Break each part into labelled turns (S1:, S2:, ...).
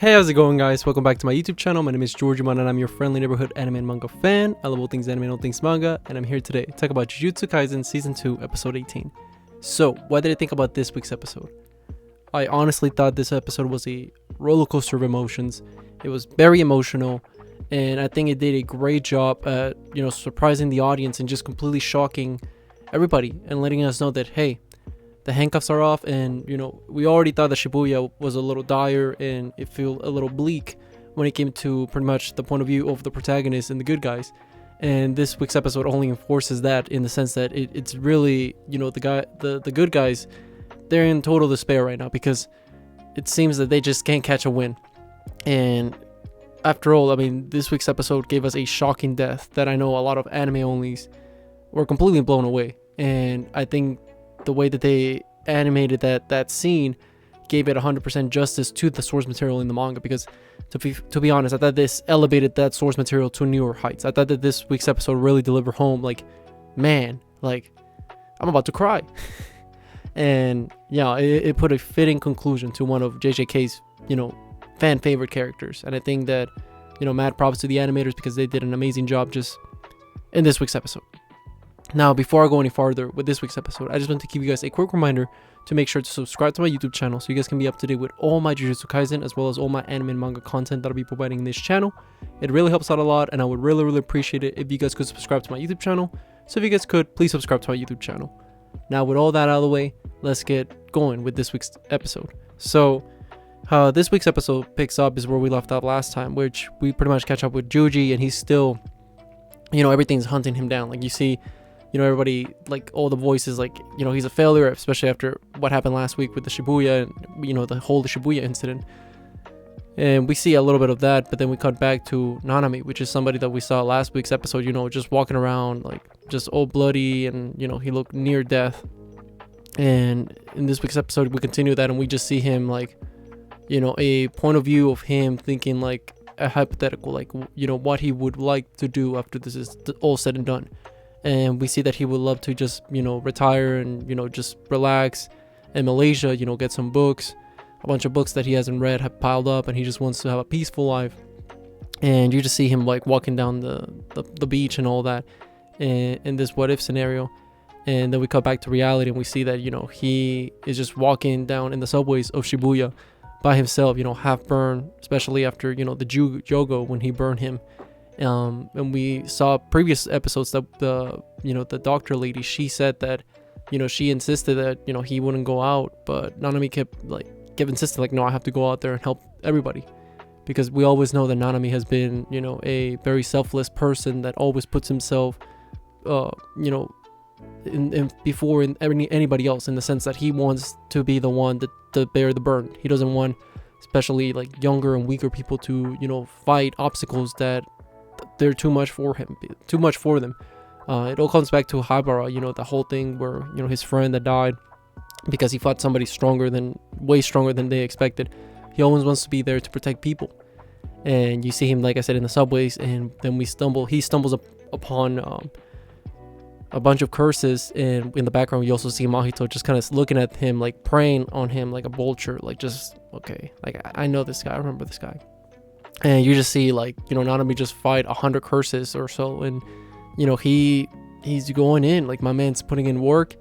S1: Hey, how's it going, guys? Welcome back to my YouTube channel. My name is Georgiman and I'm your friendly neighborhood anime and manga fan. I love all things anime and all things manga, and I'm here today to talk about Jujutsu Kaisen Season 2, Episode 18. So, what did I think about this week's episode? I honestly thought this episode was a roller coaster of emotions. It was very emotional, and I think it did a great job at, surprising the audience and just completely shocking everybody and letting us know that, hey, the handcuffs are off, and we already thought that Shibuya was a little dire and it felt a little bleak when it came to pretty much the point of view of the protagonist and the good guys. And this week's episode only enforces that, in the sense that it's really, the good guys, they're in total despair right now because it seems that they just can't catch a win. And after all, I mean, this week's episode gave us a shocking death that I know a lot of anime onlys were completely blown away. And I think the way that they animated that scene gave it 100% justice to the source material in the manga, because to be honest, I thought this elevated that source material to newer heights. I thought that this week's episode really delivered home, like, man, like, I'm about to cry. And yeah, it put a fitting conclusion to one of JJK's fan favorite characters. And I think that mad props to the animators, because they did an amazing job just in this week's episode. Now, before I go any farther with this week's episode, I just want to give you guys a quick reminder to make sure to subscribe to my YouTube channel so you guys can be up to date with all my Jujutsu Kaisen as well as all my anime and manga content that I'll be providing in this channel. It really helps out a lot, and I would really appreciate it if you guys could subscribe to my YouTube channel. So if you guys could, please subscribe to my YouTube channel. Now, with all that out of the way, let's get going with this week's episode. So, this week's episode picks up is where we left off last time, which we pretty much catch up with Juji, and he's still, everything's hunting him down. Like, you see, everybody, like, all the voices, like, he's a failure, especially after what happened last week with the Shibuya and, the whole Shibuya incident. And we see a little bit of that, but then we cut back to Nanami, which is somebody that we saw last week's episode, just walking around, like, just all bloody, and, he looked near death. And in this week's episode, we continue that, and we just see him, like, a point of view of him thinking, like, a hypothetical, like, what he would like to do after this is all said and done. And we see that he would love to just, retire and, just relax in Malaysia, get some books. A bunch of books that he hasn't read have piled up, and he just wants to have a peaceful life. And you just see him, like, walking down the beach and all that in this what if scenario. And then we cut back to reality, and we see that, he is just walking down in the subways of Shibuya by himself, half burned, especially after, the Jogo, when he burned him. And we saw previous episodes that the doctor lady, she said that, she insisted that, he wouldn't go out, but Nanami kept insisting, like, no, I have to go out there and help everybody, because we always know that Nanami has been, a very selfless person that always puts himself, in before anybody else, in the sense that he wants to be the one to bear the burden. He doesn't want, especially, like, younger and weaker people to, fight obstacles that they're too much for them. It all comes back to Habara, the whole thing where, his friend that died because he fought somebody way stronger than they expected. He always wants to be there to protect people. And you see him, like I said, in the subways, and then he stumbles upon a bunch of curses, and in the background you also see Mahito just kind of looking at him, like, praying on him like a vulture, like, just, okay, like, I know this guy, I remember this guy. And you just see, like, Nanami just fight 100 curses or so, and he's going in, like, my man's putting in work,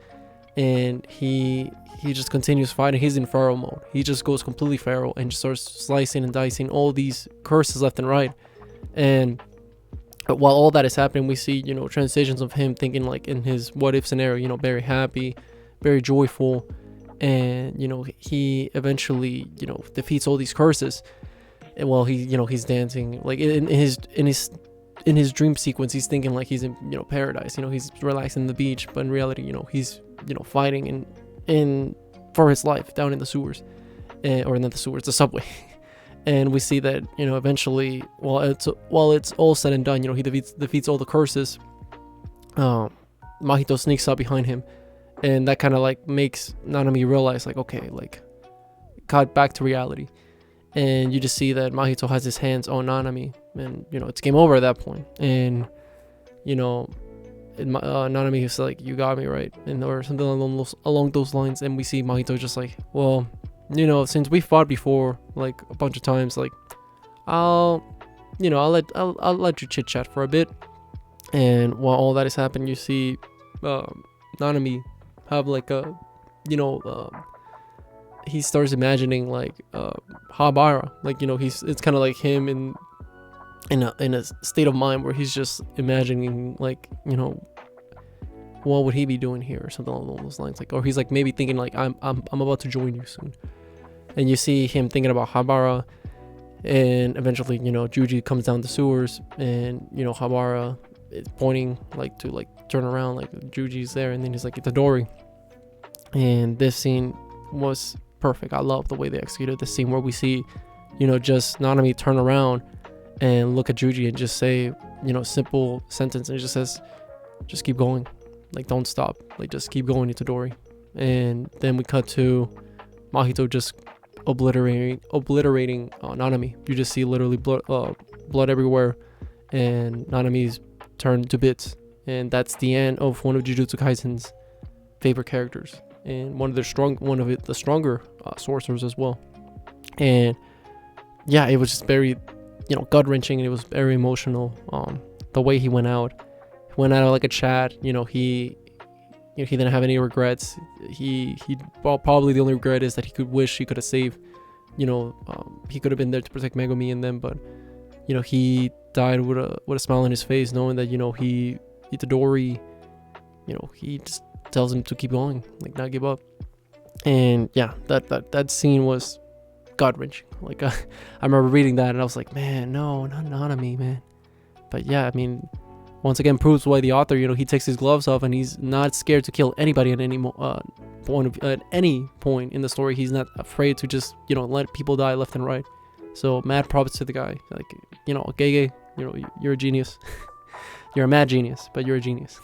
S1: and he just continues fighting. He's in pharaoh mode. He just goes completely pharaoh and just starts slicing and dicing all these curses left and right. And while all that is happening, we see transitions of him thinking, like, in his what if scenario, very happy, very joyful, and he eventually defeats all these curses. And while he's dancing, like, in his dream sequence, he's thinking like he's in paradise. He's relaxing on the beach, but in reality, he's fighting in for his life down in the sewers, or not the sewers, the subway. And we see that eventually, while it's all said and done, he defeats all the curses. Mahito sneaks up behind him, and that kind of, like, makes Nanami realize, like, okay, like, cut back to reality. And you just see that Mahito has his hands on Nanami, and it's game over at that point. And Nanami is like, you got me, right? And or something along those lines. And we see Mahito just like, well, since we fought before like a bunch of times, like I'll I'll let you chit chat for a bit. And while all that is happening, you see Nanami have like a he starts imagining like Habara, like it's kind of like him in a state of mind where he's just imagining like what would he be doing here or something along those lines, like, or he's like maybe thinking like I'm about to join you soon. And you see him thinking about Habara, and eventually Juji comes down the sewers, and Habara is pointing like to like turn around, like Juji's there, and then he's like Itadori. And this scene was perfect. I love the way they executed the scene where we see just Nanami turn around and look at Juji and just say simple sentence, and it just says, just keep going, like don't stop, like just keep going, Itadori. And then we cut to Mahito just obliterating Nanami. You just see literally blood everywhere, and Nanami's turned to bits. And that's the end of one of Jujutsu Kaisen's favorite characters, and one of the stronger sorcerers as well. And yeah, it was just very gut-wrenching, and it was very emotional. The way he went out like a Chad. He didn't have any regrets. Well, probably the only regret is that he could have saved, he could have been there to protect Megumi and them, but he died with a smile on his face, knowing that Itadori, he just tells him to keep going, like not give up. And yeah, that scene was gut-wrenching. Like I remember reading that and I was like, man, no, not Nanami, man. But yeah, I mean, once again proves why the author, he takes his gloves off and he's not scared to kill anybody at any point in the story. He's not afraid to just let people die left and right. So mad props to the guy. Like Gege, you're a genius. You're a mad genius, but you're a genius.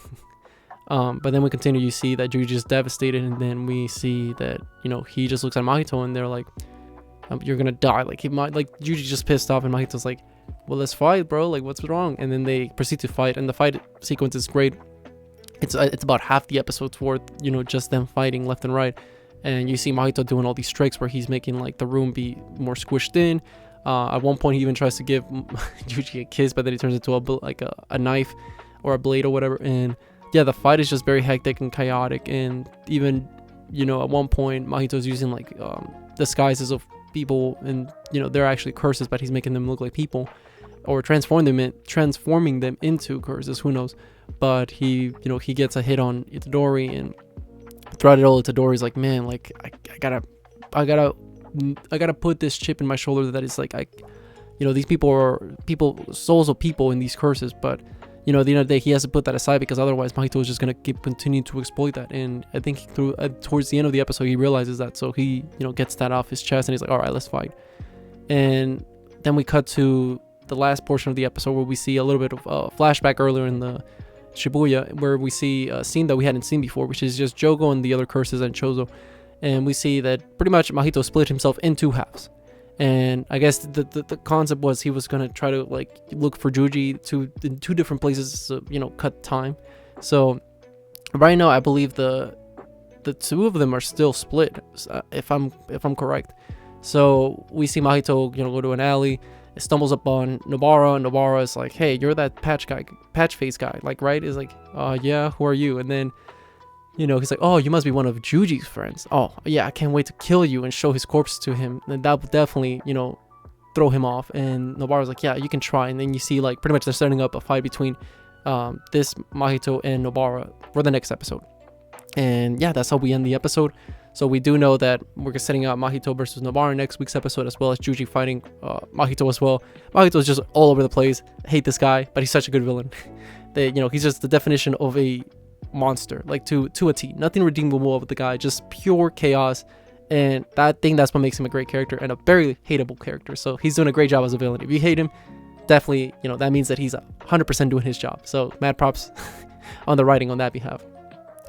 S1: But then we continue. You see that Juji is devastated, and then we see that he just looks at Mahito, and they're like, "You're gonna die." Like Juji just pissed off, and Mahito's like, "Well, let's fight, bro. Like, what's wrong?" And then they proceed to fight, and the fight sequence is great. It's about half the episode's worth, just them fighting left and right, and you see Mahito doing all these tricks where he's making like the room be more squished in. At one point, he even tries to give Juji a kiss, but then he turns into a knife or a blade or whatever. And yeah, the fight is just very hectic and chaotic. And even at one point, Mahito's using like disguises of people, and they're actually curses, but he's making them look like people, or transforming them into curses. Who knows? But he gets a hit on Itadori, and throughout it all, Itadori's like, man, like I gotta put this chip in my shoulder that is like, these people are souls of people in these curses. But at the end of the day, he has to put that aside, because otherwise Mahito is just gonna continue to exploit that. And I think towards the end of the episode, he realizes that, so he gets that off his chest, and he's like, all right, let's fight. And then we cut to the last portion of the episode, where we see a little bit of flashback earlier in the Shibuya, where we see a scene that we hadn't seen before, which is just Jogo and the other curses and Chozo. And we see that pretty much Mahito split himself in two halves. And I guess the concept was he was gonna try to like look for Juji in two different places, to, cut time. So right now, I believe the two of them are still split, if I'm correct. So we see Mahito go to an alley, stumbles upon Nobara, and Nobara is like, hey, you're that patch face guy, like, right? Is like, yeah, who are you? And then he's like, oh, you must be one of Juji's friends. Oh yeah, I can't wait to kill you and show his corpse to him. And that would definitely throw him off. And Nobara's like, yeah, you can try. And then you see like pretty much they're setting up a fight between this Mahito and Nobara for the next episode. And yeah, that's how we end the episode. So we do know that we're setting up Mahito versus Nobara next week's episode, as well as Juji fighting Mahito as well. Mahito is just all over the place. I hate this guy, but he's such a good villain. He's just the definition of a monster, like to a T. Nothing redeemable with the guy, just pure chaos. And that's what makes him a great character and a very hateable character. So he's doing a great job as a villain. If you hate him, definitely, that means that he's 100% doing his job. So mad props on the writing on that behalf.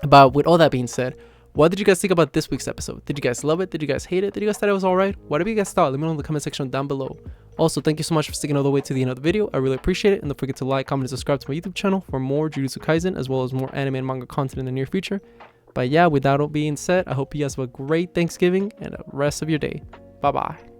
S1: But with all that being said, what did you guys think about this week's episode? Did you guys love it? Did you guys hate it? Did you guys thought it was alright? Whatever you guys thought, let me know in the comment section down below. Also, thank you so much for sticking all the way to the end of the video. I really appreciate it. And don't forget to like, comment, and subscribe to my YouTube channel for more Jujutsu Kaisen, as well as more anime and manga content in the near future. But yeah, with that all being said, I hope you guys have a great Thanksgiving and the rest of your day. Bye bye.